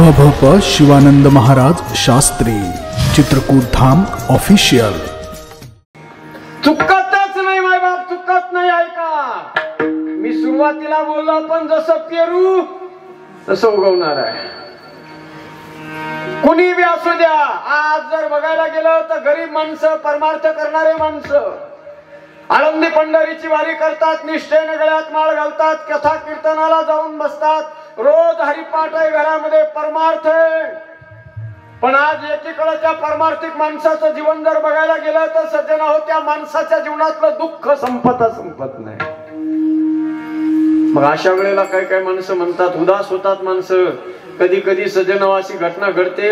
भप शिवानंद महाराज शास्त्री चित्रकूट धाम official. चुकतच नाही माय बाप, चुकत नाही। ऐका, मी सुरुवातीला बोललो पण जसं पेरू तसं उगवणार आहे। कुणी बी असू द्या, आज जर बघायला गेलं तर गरीब माणसं, परमार्थ करणारे माणसं आळंदी पंढरीची वारी करतात, निष्ठेने गळ्यात माळ घालतात, कथा कीर्तनाला जाऊन बसतात, रोज हरिपाठ आहे घरामध्ये, परमार्थ आहे। पण आज एकीकडे त्या परमार्थिक माणसाचं जीवन जर बघायला गेलं तर सज्जन हो, त्या माणसाच्या जीवनातलं दुःख संपत नाही। मग अशा वेळेला काही काही माणसं म्हणतात, उदास होतात माणसं। कधी कधी सज्जनवासी घटना घडते,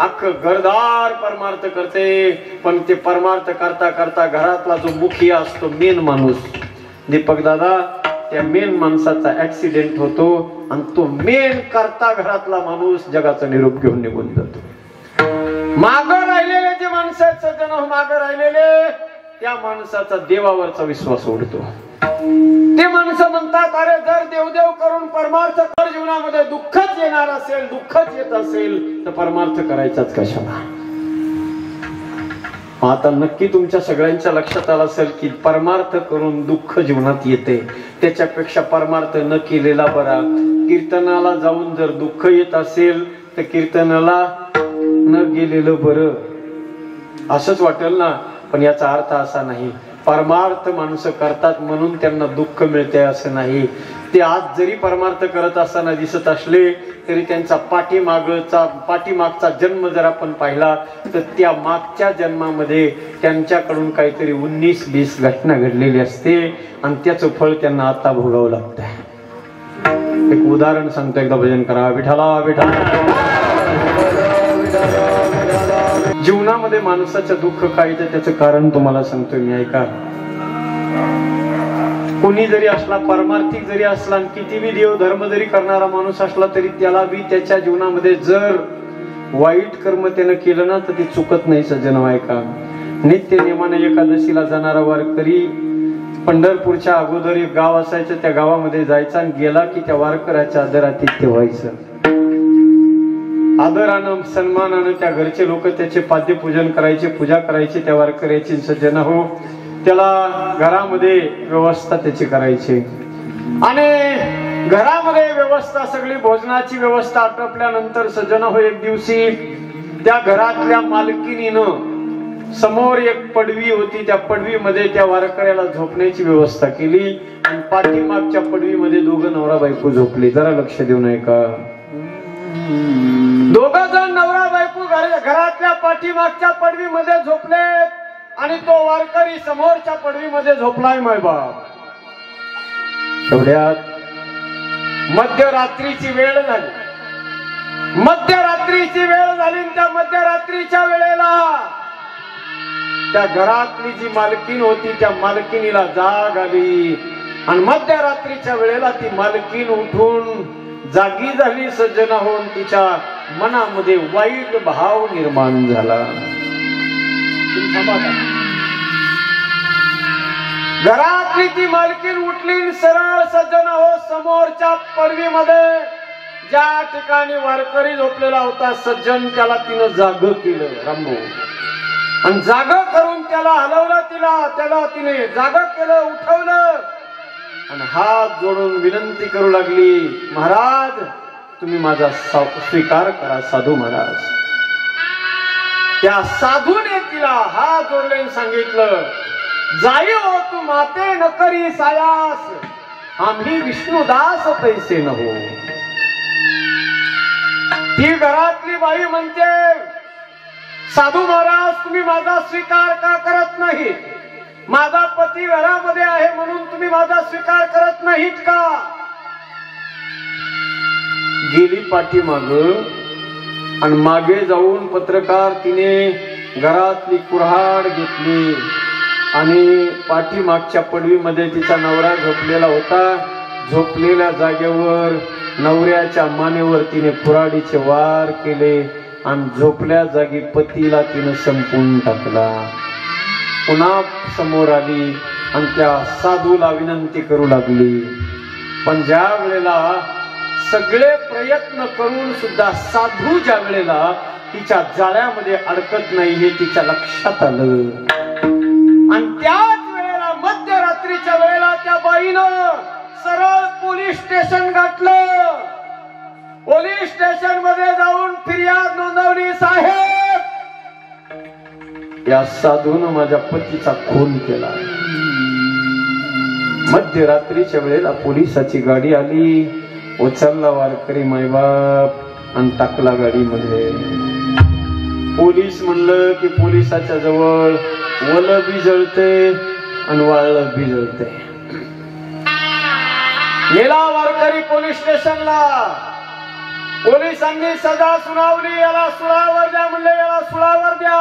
अख्खं घरदार परमार्थ करते, पण ते परमार्थ करता करता घरातला जो मुखिया असतो, मेन माणूस, दीपक दादा, त्या मेन माणसाचा ऍक्सिडेंट होतो आणि तो मेन करता घरातला माणूस जगाचा निरोप घेऊन निघून जातो। मागं राहिलेले जे माणसं आहेत सज्जन, मागं राहिलेले, त्या माणसाचा देवावरचा विश्वास उडतो। ते माणसं म्हणतात, अरे जर देवदेव करून परमार्थ कर, जीवनामध्ये दुःखच येणार असेल, दुःखच येत असेल तर परमार्थ करायचाच कशाला। आता नक्की तुमच्या सगळ्यांच्या लक्षात आलं असेल की परमार्थ करून दुःख जीवनात येते, त्याच्यापेक्षा परमार्थ न केलेला बरा। कीर्तनाला जाऊन जर दुःख येत असेल तर कीर्तनाला न गेलेलं बरं, असंच वाटेल ना। पण याचा अर्थ असा नाही, परमार्थ माणसं करतात म्हणून त्यांना दुःख मिळते असं नाही। ते आज जरी परमार्थ करत असताना दिसत असले तरी त्यांचा पाठीमागचा जन्म जर आपण पाहिला तर त्या मागच्या जन्मामध्ये त्यांच्याकडून काहीतरी 19-20 घटना घडलेली असते आणि त्याचं फळ त्यांना आता भोगावं लागतं। एक उदाहरण सांगतो, एकदा भजन करा, विठ्ठला विठ्ठला। जीवनामध्ये माणसाचं दुःख काय तर त्याचं कारण तुम्हाला सांगतोय मी, ऐका। कोणी जरी असला, परमार्थिक जरी असला, कितीही देव धर्म जरी करणारा माणूस असला तरी त्याला बी त्याच्या जीवनामध्ये जर वाईट कर्म त्यानं केलं ना तर ते चुकत नाही सज्जन, ऐका। नित्य नेमाने एकादशीला जाणारा वारकरी पंढरपूरच्या अगोदर एक गाव असायचं, त्या गावामध्ये जायचा आणि गेला की त्या वारकऱ्याच्या आदरातिथ्य व्हायचं। आदरानं सन्मानानं त्या घरचे लोक त्याचे पाद्यपूजन करायचे, पूजा करायची त्या वारकऱ्याची सज्जन हो। त्याला घरामध्ये व्यवस्था त्याची करायची आणि घरामध्ये व्यवस्था, सगळी भोजनाची व्यवस्था आटोपल्यानंतर सज्जन हो, एक दिवशी त्या घरातल्या मालकिनीनं समोर एक पडवी होती, त्या पडवीमध्ये त्या वारकऱ्याला झोपण्याची व्यवस्था केली आणि पाठीमागच्या पडवीमध्ये दोघं नवरा बायको झोपले। जरा लक्ष देऊ नये का, दोघं जण नवरा बायको घरातल्या पाठीमागच्या पडवीमध्ये झोपले आणि तो वारकरी समोरच्या पडवीमध्ये झोपलाय माय बाप। तेवढ्यात मध्यरात्रीची वेळ झाली, त्या मध्यरात्रीच्या वेळेला त्या घरातली जी मालकीन होती त्या मालकिनीला जाग आली आणि मध्यरात्रीच्या वेळेला ती मालकीन उठून जागी झाली सज्जना होऊन तिच्या मनामध्ये वाईट भाव निर्माण झाला। घरातली ती मालकीन उठली सरळ सज्जना हो, समोरच्या पडवीमध्ये ज्या ठिकाणी वारकरी झोपलेला होता सज्जन, त्याला तिनं जाग केलं रामभाऊ, आणि जाग करून त्याला हलवलं, त्याला तिने जाग केलं, उठवलं आणि हात जोडून विनंती करू लागली, महाराज तुम्ही माझा स्वीकार करा साधू महाराज। त्या साधूने तिला हात जोडले सांगितलं, जाई हो तू माते न करी सायास, आम्ही विष्णुदास पैसे न हो। ती घरातली बाई म्हणते, साधू महाराज तुम्ही माझा स्वीकार का करत नाही? माझा पती घरामध्ये आहे म्हणून तुम्ही माझा स्वीकार करत नाहीत का? गेली पाठीमाग आणि मागे जाऊन पत्रकार तिने घरातली कुऱ्हाड घेतली आणि पाठीमागच्या पडवीमध्ये तिचा नवरा झोपलेला होता, झोपलेल्या जागेवर नवऱ्याच्या मानेवर तिने कुऱ्हाडीचे वार केले आणि झोपल्या जागी पतीला तिने संपून टाकला। पुन्हा समोर आली आणि त्या साधूला विनंती करू लागली, पण ज्या वेळेला सगळे प्रयत्न करून सुद्धा साधू ज्या वेळेला तिच्या जाळ्यामध्ये अडकत नाही हे तिच्या लक्षात आलं. आणि त्याच वेळेला मध्यरात्रीच्या वेळेला त्या बाईनं सरळ पोलीस स्टेशन गाठलं. पोलीस स्टेशन मध्ये जाऊन फिर्याद नोंदवली, साहेब या साधूनं माझ्या पतीचा खून केला. मध्यरात्रीच्या वेळेला पोलिसाची गाडी आली, उचलला वारकरी मायबाप आणि टाकला गाडीमध्ये. पोलीस म्हणलं की पोलिसाच्या जवळ वल बी जळते आणि वाळलं बी जळते. गेला वारकरी पोलीस स्टेशनला. पोलिसांनी सजा सुनावली, याला सुळावर द्या म्हणले, याला सुळावर द्या.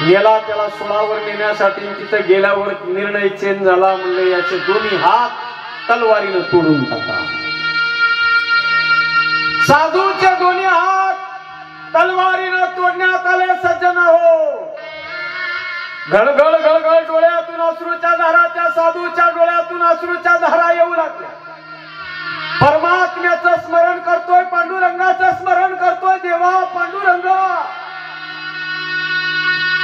गेला त्याला सुळावर नेण्यासाठी. तिथं गेल्यावर निर्णय चेंज झाला, म्हणले याचे दोन्ही हात तलवारीनं तोडून टाका. साधूचे दोन्ही हात तलवारीनं तोडण्यात आले. सज्जन हो, गळगळ गळगळ डोळ्यातून अश्रूच्या धारा, त्या साधूच्या डोळ्यातून अश्रूच्या धारा येऊ लागल्या. परमात्म्याचं स्मरण करतोय, पांडुरंगाचं स्मरण करतोय. देवा पांडुरंग,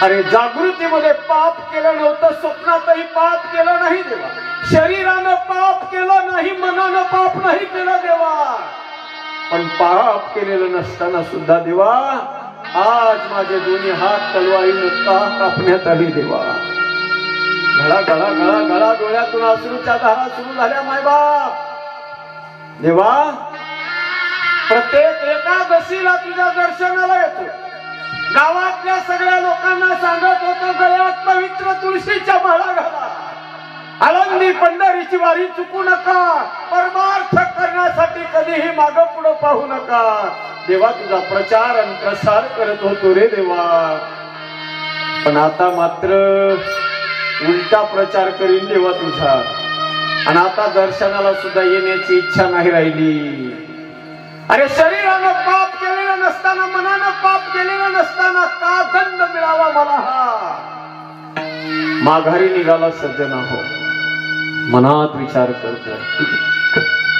अरे जागृतीमध्ये पाप केलं नव्हतं, स्वप्नातही पाप केलं नाही देवा, शरीरानं पाप केलं नाही, मनानं पाप नाही केलं देवा, पण पाप केलेलं नसताना सुद्धा देवा आज माझे दोन्ही हात तलवारीनं का कापण्यात आली देवा. गळा गळा गळा गळा डोळ्यातून अश्रूच्या धारा सुरू झाल्या. मायबाप देवा, प्रत्येक एकादशीला तुझ्या दर्शनाला येतो. गावातल्या सगळ्या लोकांना सांगत होतो, गळ्यात पवित्र तुळशीच्या माळा घाला, आळंदी पंढरीची वारी चुकू नका, परमार्थ करण्यासाठी कधीही मागं पुढं पाहू नका. देवा तुझा प्रचार आणि प्रसार करत होतो रे देवा, पण आता मात्र उलटा प्रचार करीन देवा तुझा. आणि आता दर्शनाला सुद्धा येण्याची इच्छा नाही राहिली. अरे शरीरानं पाप केलेलं नसताना, मनानं पाप केलेलं नसताना का दंड मिळावा मला हा. माघारी निघाला सज्जना हो, मनात विचार करतो,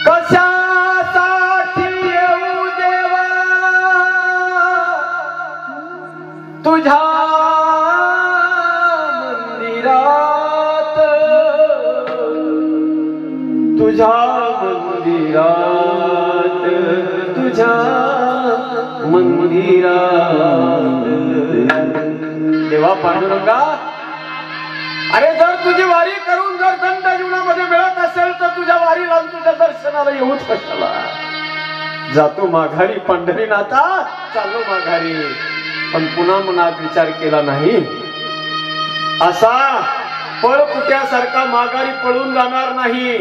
कशासाठी येऊ देवा तुझ्या मंदिरात, तुझ्या मंदिरात, तुझ्या मंदिरात. देवा पांडुरंगा, अरे जर तुझी वारी करून जर दंड जीवनामध्ये मिळत असेल तर तुझ्या वारीला तुझ्या दर्शनाला येऊच कशाला. जातो माघारी पंढरीनाथा, चाललो माघारी, पण पुन्हा मनात विचार केला नाही. असा पळकुट्यासारखा माघारी पळून जाणार नाही.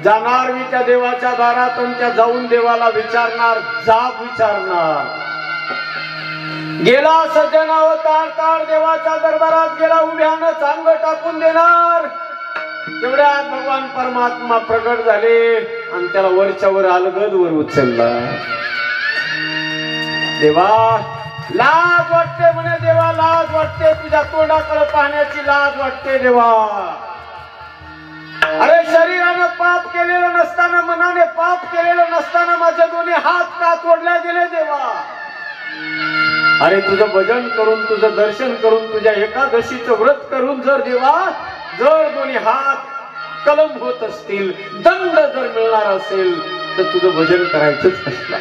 जाणार मी त्या देवाच्या दारात, त्या जाऊन देवाला विचारणार, जाब विचारणार. गेला सज्जना ताळ ताळ देवाच्या दरबारात गेला, उभ्यानं चांग टाकून देणार. तेवढ्यात भगवान परमात्मा प्रगट झाले आणि त्याला वरच्या वर अलगद वर उचलला. देवा लाज वाटते म्हणे, देवा लाज वाटते, तुझ्या तोंडाकडे पाहण्याची लाज वाटते देवा. अरे शरीरानं पाप केलेलं नसताना, मनाने पाप केलेलं नसताना माझे दोन्ही हात का तोडले गेले देवा. अरे तुझं भजन करून, तुझं दर्शन करून, तुझ्या एकादशीचं व्रत करून जर देवा जर दोन्ही हात कलम होत असतील, दंड जर मिळणार असेल तर तुझं भजन करायचंच असला.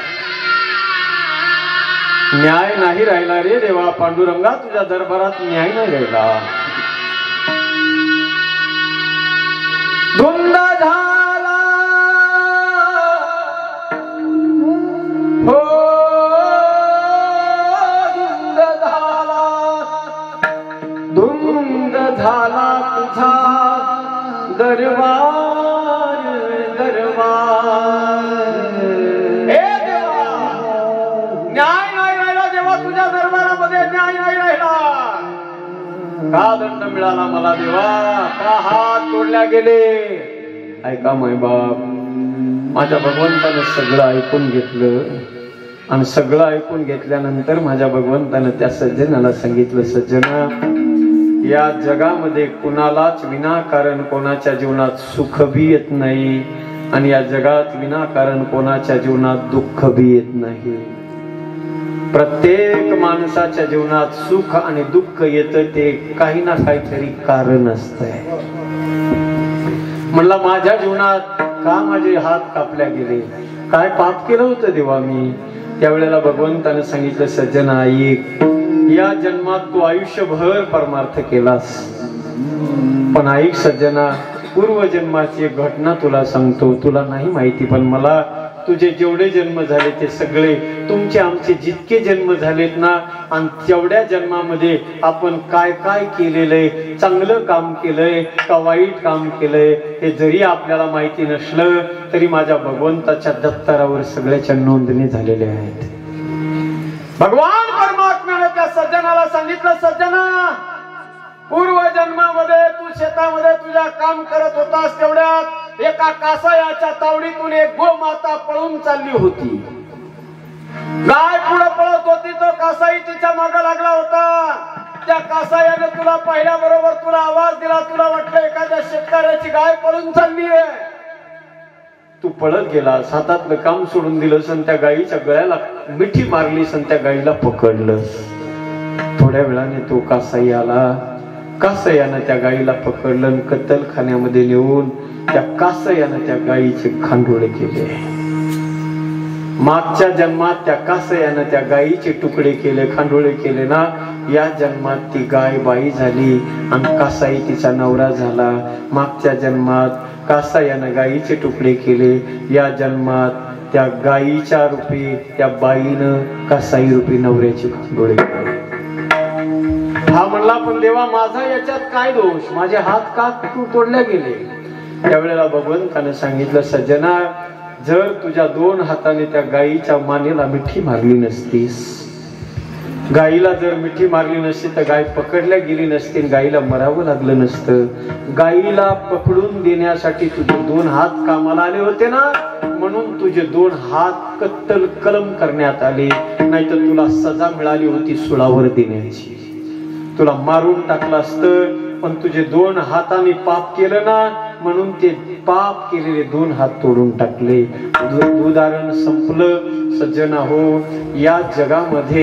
न्याय नाही राहिला रे देवा पांडुरंगा, तुझ्या दरबारात न्याय नाही राहिला. धुंद झाला हो, धुंद झाला, धुंद झाला तुझा दरबार, दरबार. हे देवा न्याय नाही राहिला देवा, तुझ्या दरबारामध्ये न्याय नाही राहिला. का दंड मिळाला मला देवा, का हात तोडल्या गेले. ऐका मायबाप, माझ्या भगवंतानं सगळं ऐकून घेतलं आणि सगळं ऐकून घेतल्यानंतर माझ्या भगवंतानं त्या सज्जनाला सांगितलं, सज्जना या जगामध्ये कुणालाच विनाकारण कोणाच्या जीवनात सुख भी येत नाही आणि या जगात विनाकारण कोणाच्या जीवनात दुःख बी येत नाही. प्रत्येक माणसाच्या जीवनात सुख आणि दुःख येतं ते काही ना काहीतरी कारण असतंय. म्हणला माझ्या जीवनात का माझे हात कापल्या गेले, काय पाप केलं होतं देवा मी. त्यावेळेला भगवंताने सांगितलं, सज्जना ऐक, या जन्मात तू आयुष्यभर परमार्थ केलास, पण ऐक सज्जना, पूर्वजन्माची एक घटना तुला सांगतो, तुला नाही माहिती पण मला. तुझे जेवढे जन्म झाले ते सगळे तुमचे आमचे जितके जन्म झालेत ना, आणि तेवढ्या जन्मामध्ये आपण काय काय केलेलंय, चांगलं काम केलंय का वाईट काम केलंय, हे जरी आपल्याला माहिती नसलं तरी माझ्या भगवंताच्या दप्तरावर सगळ्याच्या नोंदणी झालेल्या आहेत. भगवान परमात्म्याने त्या सज्जनाला सांगितलं, सज्जना, पूर्व जन्मामध्ये तू शेतामध्ये तुझ्या काम करत होतास, तेवढ्यात एका कासायाच्या तावडीतून एक गोमाता पळून चालली होती. गाय पुढे पळत होती, तो कासाई तिच्या मागे लागला होता. त्या कासायाने तुला पाहिल्याबरोबर तुला आवाज दिला, तुला वाटलं एखाद्या शेतकऱ्याची गाय पळून चालली आहे. तू पळत गेलास, हातातलं काम सोडून दिलंस आणि त्या गायीच्या गळ्याला मिठी मारलीस आणि त्या गायीला पकडलंस. थोड्या वेळाने तो कासाई आला. कासयानं त्या गायीला पकडलं आणि कत्तलखान्यामध्ये नेऊन त्या कासयानं त्या गायीचे खांडोळे केले. मागच्या जन्मात त्या कासयानं त्या गायीचे तुकडे केले, खांडोळे केले ना, या जन्मात ती गाय बाई झाली आणि कासाई तिचा नवरा झाला. मागच्या जन्मात कासयानं गायीचे तुकडे केले, या जन्मात त्या गायीच्या रूपी त्या बाईनं कासाई रूपी नवऱ्याचे खांडोळे केले. हा म्हणला, पण देवा माझा याच्यात काय दोष, माझे हात का तोडले गेले. त्यावेळेला भगवंताने सांगितलं, सज्जना, जर तुझ्या दोन हाताने त्या गायीच्या मानेला मिठी मारली नसतीस, गायीला जर मिठी मारली नसती तर गाय पकडल्या गेली नसती, गायीला मरावं लागलं नसतं. गायीला पकडून देण्यासाठी तुझे दोन हात कामाला आले होते ना, म्हणून तुझे दोन हात कत्तल कलम करण्यात आले, नाहीतर तुला सजा मिळाली होती सुळावर देण्याची. तुला मारून टाकलं असतं, पण तुझे दोन हाताने पाप केलं ना, म्हणून ते पाप केलेले दोन हात तोडून टाकले. उदाहरण संपलं. सज्जना हो, या जगामध्ये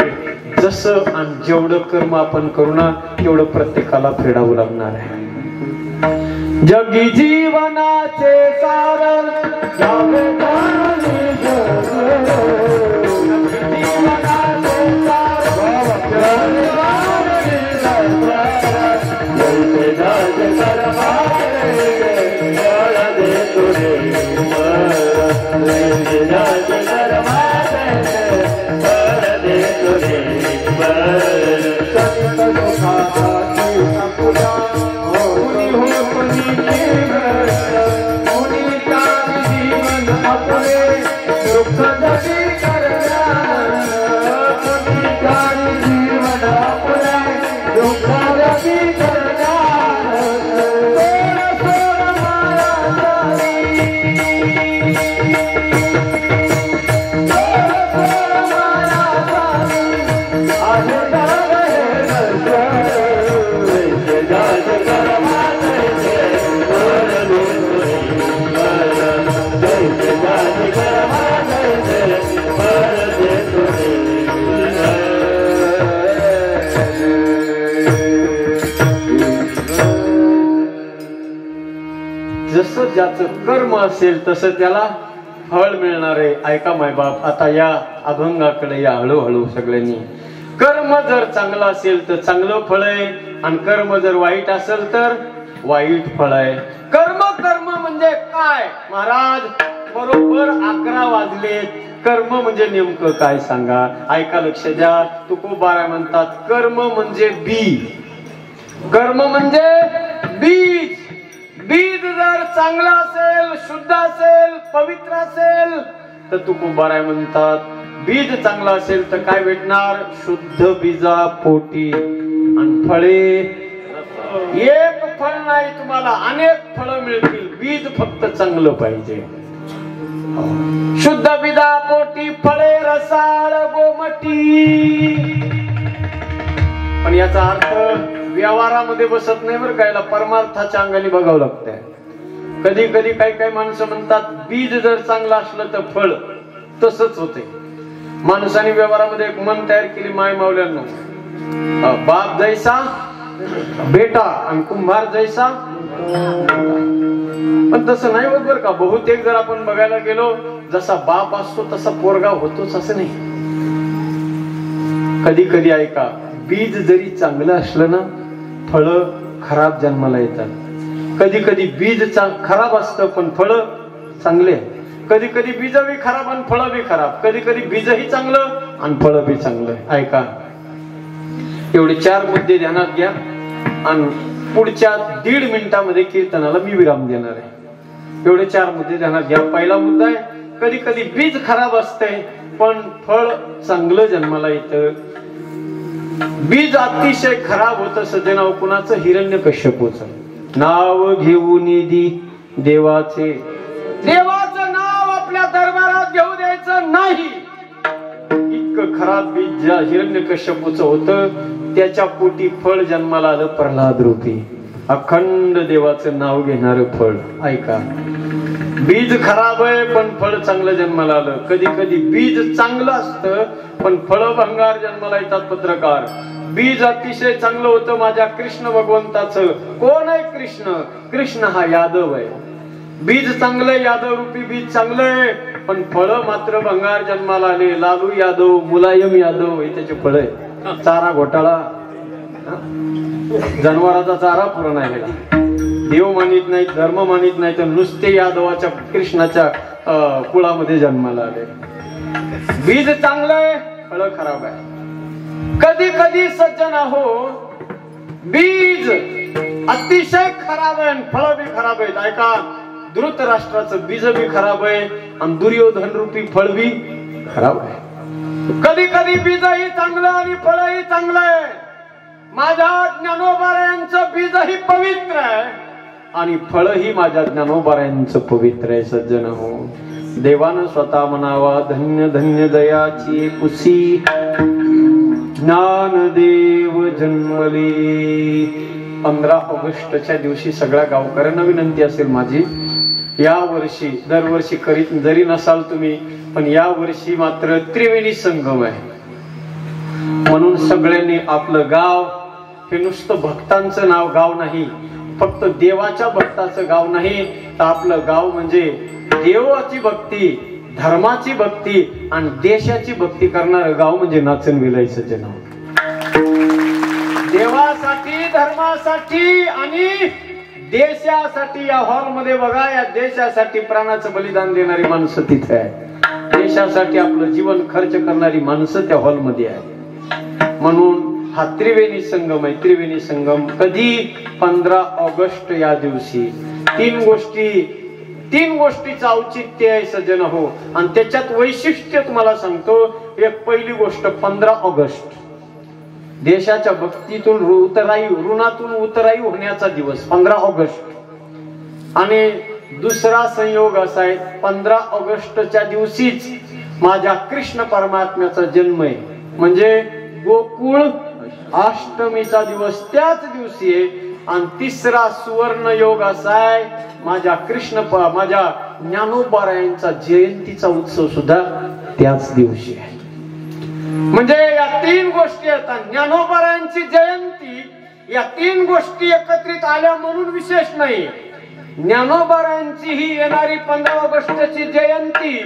जसं आणि जेवढं कर्म आपण करू ना, तेवढं प्रत्येकाला फेडावं लागणार आहे. जगी जीवनाचे सारण जसं ज्याचं कर्म असेल तसं त्याला फळ मिळणार आहे. ऐका मायबाप, आता या अभंगाकडे या हळूहळू सगळ्यांनी. कर्म जर चांगलं असेल तर चांगलं फळ आहे, आणि कर्म जर वाईट असेल तर वाईट फळ आहे. कर्म कर्म म्हणजे काय महाराज? बरोबर 11 वाजलेत. कर्म म्हणजे नेमकं काय सांगा? ऐका, लक्ष द्या. तुकोबाराय म्हणतात, कर्म म्हणजे बीज. कर्म म्हणजे बीज. बीज जर चांगला असेल, शुद्ध असेल, पवित्र असेल तर तुकोबाराय म्हणतात, बीज चांगला असेल तर काय भेटणार? शुद्ध बीजा पोटी. आणि फळे एक फळ नाही, तुम्हाला अनेक फळं मिळतील. बीज फक्त चांगलं पाहिजे. शुद्ध बीजा पोटी फळे रसाळ गोमटी. पण याचा अर्थ व्यवहारामध्ये बसत नाही बरं. कायला परमार्थाच्या अंगाने बघावं लागतंय. कधी कधी काही माणसं म्हणतात बीज जर चांगलं असलं तर फळ तसंच होते. माणसाने व्यवहारामध्ये एक मन तयार केली माय मावल्यांनो, बाप जैसा बेटा आणि कुंभार जैसा. पण तसं नाही होत बरं का. बहुतेक जर आपण बघायला गेलो जसा बाप असतो तसा पोरगा होतोच असं नाही. कधी कधी ऐका, बीज जरी चांगलं असलं ना फळ खराब जन्माला येतात. कधी कधी बीज खराब असतं पण फळ चांगले. कधी कधी बीज बी खराब आणि फळ बी खराब. कधी कधी बीजही चांगलं आणि फळ बी चांगलं. ऐका, एवढे 4 मुद्दे ध्यानात घ्या आणि पुढच्या 1.5 मिनिटामध्ये कीर्तनाला मी विराम देणार आहे. एवढे 4 मुद्दे ध्यानात घ्या. पहिला मुद्दा आहे, कधी कधी बीज खराब असतंय पण फळ चांगलं जन्माला येतं. बीज अतिशय खराब होतं सज्जनाव कुणाचं? हिरण्यकश्यपूचं. नाव घेऊन देवाचे, देवाचं नाव आपल्या दरबारात घेऊ द्यायचं नाही. इतकं खराब बीज हिरण्यकश्यपूचं होतं. त्याच्या पोटी फळ जन्माला आलं प्रल्हाद रूपी. अखंड देवाचं नाव घेणारं फळ. ऐका, बीज खराब आहे पण फळ चांगलं जन्माला आलं. कधी कधी बीज चांगलं असतं पण फळ भंगार जन्माला येतात. पत्रकार, बीज अतिशय चांगलं होतं माझ्या कृष्ण भगवंताचं. कोण आहे कृष्ण? कृष्ण हा यादव आहे. बीज चांगलं, यादव रूपी बीज चांगलंय पण फळ मात्र भंगार जन्माला आले. लालू यादव, मुलायम यादव हे त्याचे फळ आहे. चारा घोटाळा, जनावराचा चारा पुरा नाही. देव मानित नाही, धर्म मानित नाही, तर नुसते यादवाच्या कृष्णाच्या कुळामध्ये जन्माला आले. बीज चांगलं आहे, फळ खराब आहे. कधी कधी सज्जन हो, बीज अतिशय खराब आहे, फळ बी खराब आहेत. ऐका, धृतराष्ट्राचं बीज बी खराब आहे आणि दुर्योधन रूपी फळ बी खराब आहे. कधी कधी बीजही चांगलं आणि फळही चांगलं आहे. माझ्या ज्ञानोबारायांचं बीजही पवित्र आहे आणि फळही माझ्या ज्ञानोबारायांचं पवित्र आहे. सज्जन हो, देवानं स्वतः म्हणावा, धन्य धन्य दयाची कुशी ज्ञानदेव जन्मले. 15 ऑगस्टच्या दिवशी सगळ्या गावकऱ्यांना विनंती असेल माझी, या वर्षी, दरवर्षी करीत जरी नसाल तुम्ही, पण या वर्षी मात्र त्रिवेणी संगम आहे. म्हणून सगळ्यांनी आपलं गाव हे नुसतं भक्तांचं नाव गाव नाही, फक्त देवाच्या भक्ताचं गाव नाही, तर आपलं गाव म्हणजे देवाची भक्ती, धर्माची भक्ती आणि देशाची भक्ती करणारं गाव म्हणजे नाचन विलायचं नाव. देवासाठी, धर्मासाठी आणि देशासाठी या हॉल मध्ये बघा, या देशासाठी प्राणाचं बलिदान देणारी माणसं तिथे आहे. देशासाठी आपलं जीवन खर्च करणारी माणसं त्या हॉल मध्ये आहे. म्हणून हा त्रिवेणी संगम आहे. त्रिवेणी संगम कधी? 15 ऑगस्ट या दिवशी. 3 गोष्टीचं औचित्य आहे सज्जन हो, आणि त्याच्यात वैशिष्ट्य तुम्हाला सांगतो. एक पहिली गोष्ट, 15 ऑगस्ट देशाच्या भक्तीतून ऋणातून उतराई होण्याचा दिवस 15 ऑगस्ट. आणि दुसरा संयोग असा आहे, 15 ऑगस्टच्या दिवशीच माझ्या कृष्ण परमात्म्याचा जन्म आहे. म्हणजे गोकुळ अष्टमीचा दिवस त्याच दिवशी आहे. आणि तिसरा सुवर्ण योग असा आहे, माझ्या माझ्या ज्ञानोबारायांचा जयंतीचा उत्सव सुद्धा त्याच दिवशी आहे. म्हणजे या 3 गोष्टी येतात. ज्ञानोबारायांची जयंती, या 3 गोष्टी एकत्रित आल्या म्हणून विशेष नाही. ज्ञानोबारायांची ही येणारी 15 ऑगस्टची जयंती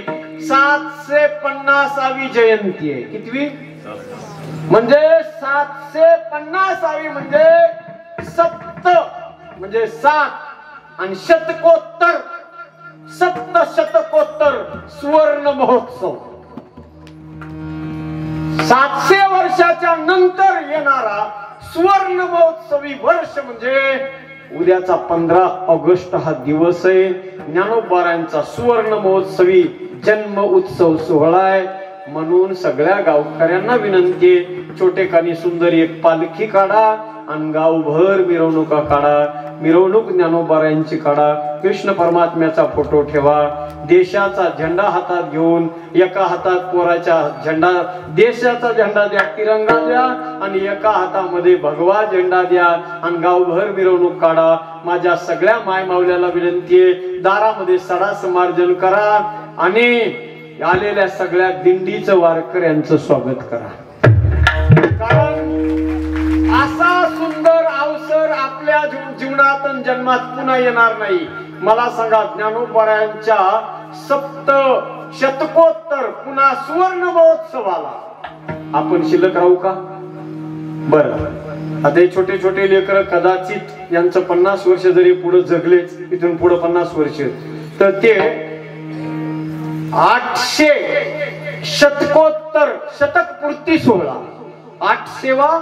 750वी जयंती आहे. कितवी? म्हणजे 750वी म्हणजे 7 म्हणजे 7 आणि शतकोत्तर, 700 सुवर्ण महोत्सव. 700 वर्षाच्या नंतर येणारा सुवर्ण महोत्सवी वर्ष म्हणजे उद्याचा 15 ऑगस्ट हा दिवस आहे. ज्ञानोबारायांचा सुवर्ण महोत्सवी जन्म उत्सव सोहळा आहे. म्हणून सगळ्या गावकऱ्यांना विनंती आहे, छोटेखानी सुंदर एक पालखी काढा आणि गावभर मिरवणुका काढा. मिरवणूक ज्ञानोबारायांची काढा, कृष्ण परमात्म्याचा फोटो ठेवा, देशाचा झेंडा हातात घेऊन एका हातात पोराच्या झेंडा देशाचा झेंडा द्या, तिरंगा द्या, आणि एका हातामध्ये भगवा झेंडा द्या आणि गावभर मिरवणूक काढा. माझ्या सगळ्या माय मावल्याला विनंती आहे, दारामध्ये सडा समार्जन करा आणि आलेल्या सगळ्या दिंडीचं वारकऱ्यांचं स्वागत करा. कारण असा सुंदर अवसर आपल्या जीवनात जन्मात पुन्हा येणार नाही. मला सांगा, ज्ञानोबारायांच्या शतकोत्तर पुन्हा सुवर्ण महोत्सवाला आपण शिल्लक राहू का? बरं, आता छोटे छोटे लेकर कदाचित यांचं 50 वर्ष जरी पुढे जगलेच, इथून पुढे 50 वर्ष, तर ते 800 शतकोत्तर शतकपूर्ती सोहळा, 800वा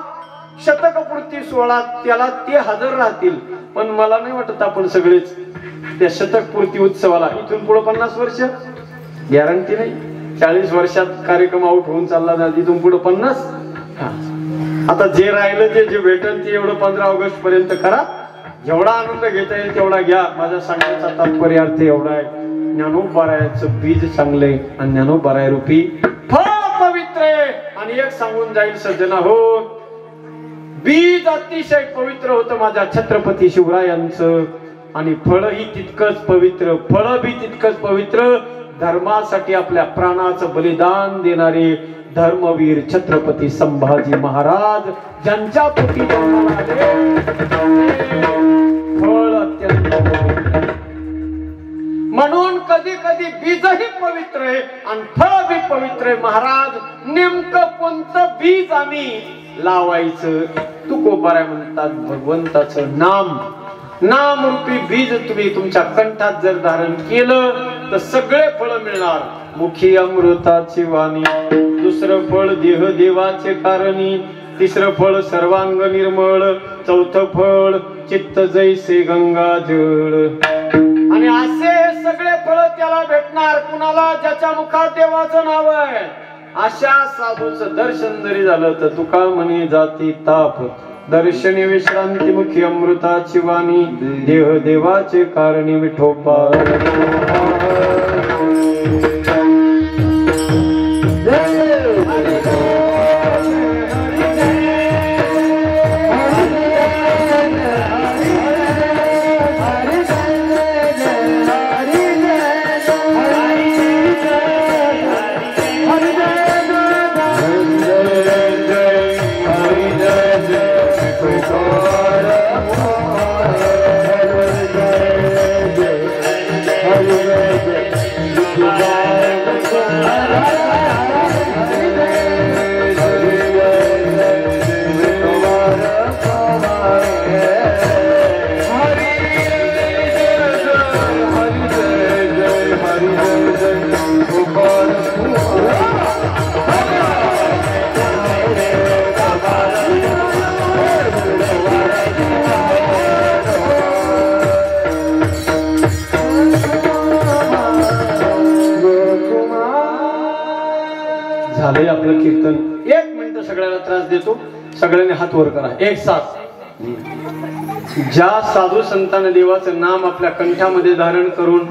शतकपूर्ती सोहळा, त्याला ते हजर राहतील. पण मला नाही वाटत आपण सगळेच त्या शतकपूर्ती उत्सवाला इथून पुढे 50 वर्ष गॅरंटी नाही. 40 वर्षात कार्यक्रम आउट होऊन चालला ना, इथून पुढे 50. आता जे राहिलं जे भेटल ते एवढं 15 ऑगस्ट पर्यंत करा. जेवढा आनंद घेता येईल तेवढा घ्या. माझ्या सांगण्याचा तात्पर्य अर्थ एवढा आहे, ज्ञानोबारायांचं बीज चांगले आणि ज्ञानोबाराय रूपी फळ पवित्र आहे. आणि एक सांगून जाईल सज्जना हो, बीज अतिशय पवित्र होतं माझ्या छत्रपती शिवरायांचं, आणि फळही तितकंच पवित्र, फळ बी तितकंच पवित्र. धर्मासाठी आपल्या प्राणाचं बलिदान देणारे धर्मवीर छत्रपती संभाजी महाराज ज्यांच्या पोटी जन्माला आले, फळ अत्यंत पवित्र. म्हणून कधी कधी बीजही पवित्र आहे आणि फळ बी पवित्र आहे. महाराज, नेमकं कोणतं बीज आम्ही लावायचं? तुकोबाराय म्हणतात, भगवंताचं नाम, नाम रूपी बीज तुम्ही तुमच्या कंठात जर धारण केलं तर सगळे फळ मिळणार. मुखी अमृताची वाणी, दुसरं फळ देह देवाचे कारणी, तिसरं फळ सर्वांग निर्मळ, चौथं फळ चित्त जैसे गंगा जळ. आणि असे सगळे फळ त्याला भेटणार कुणाला? ज्याच्या मुखात देवाचं नाव आहे. अशा साधूचं दर्शन जरी झालं तर तुका म्हणे जाती ताप, दर्शनी विश्रांती मुखी अमृताची वाणी, देह देवाचे कारणी विठोबा. झालंय आपलं कीर्तन. 1 मिनिट सगळ्याला त्रास देतो, सगळ्यांनी हात वर करा एक साथ. ज्या साधू संतांनी देवाचं नाम आपल्या कंठामध्ये धारण करून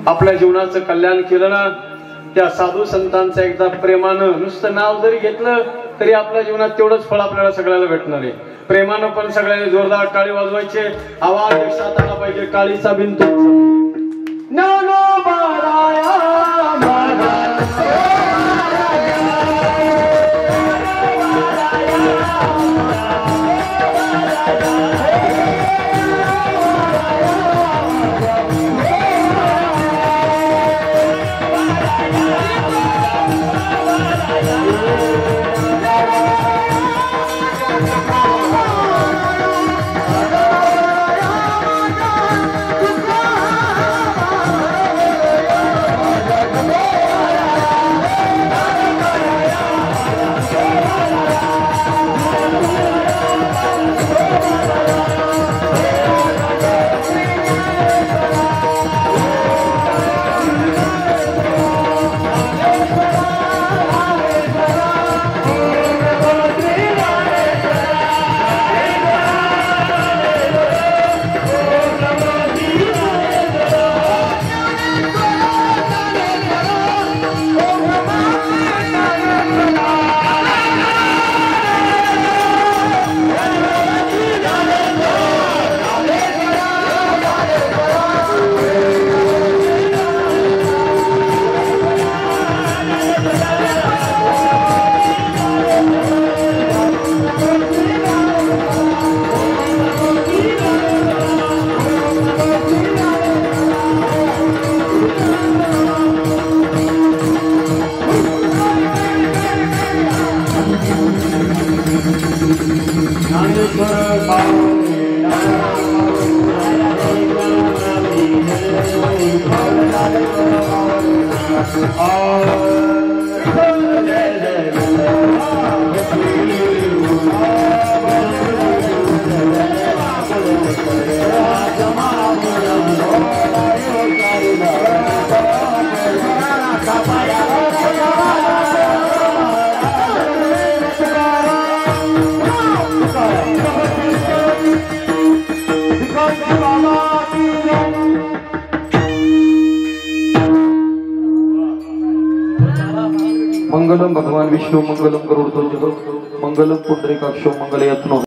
आपल्या जीवनाचं कल्याण केलं ना, त्या साधू संतांचं एकदा प्रेमानं नुसतं नाव जरी घेतलं तरी आपल्या जीवनात तेवढंच फळ आपल्याला सगळ्याला भेटणार आहे. प्रेमानं पण सगळ्यांनी जोरदार टाळी वाजवायचे, आवाज एकसाथ आला पाहिजे, टाळीचा बिंदू. ज्ञानोबाराया मंगलम भगवान विष्णु मंगलम गरुड़ ध्वज मंगलम पुंडरीकाक्षो मंगलयत्नो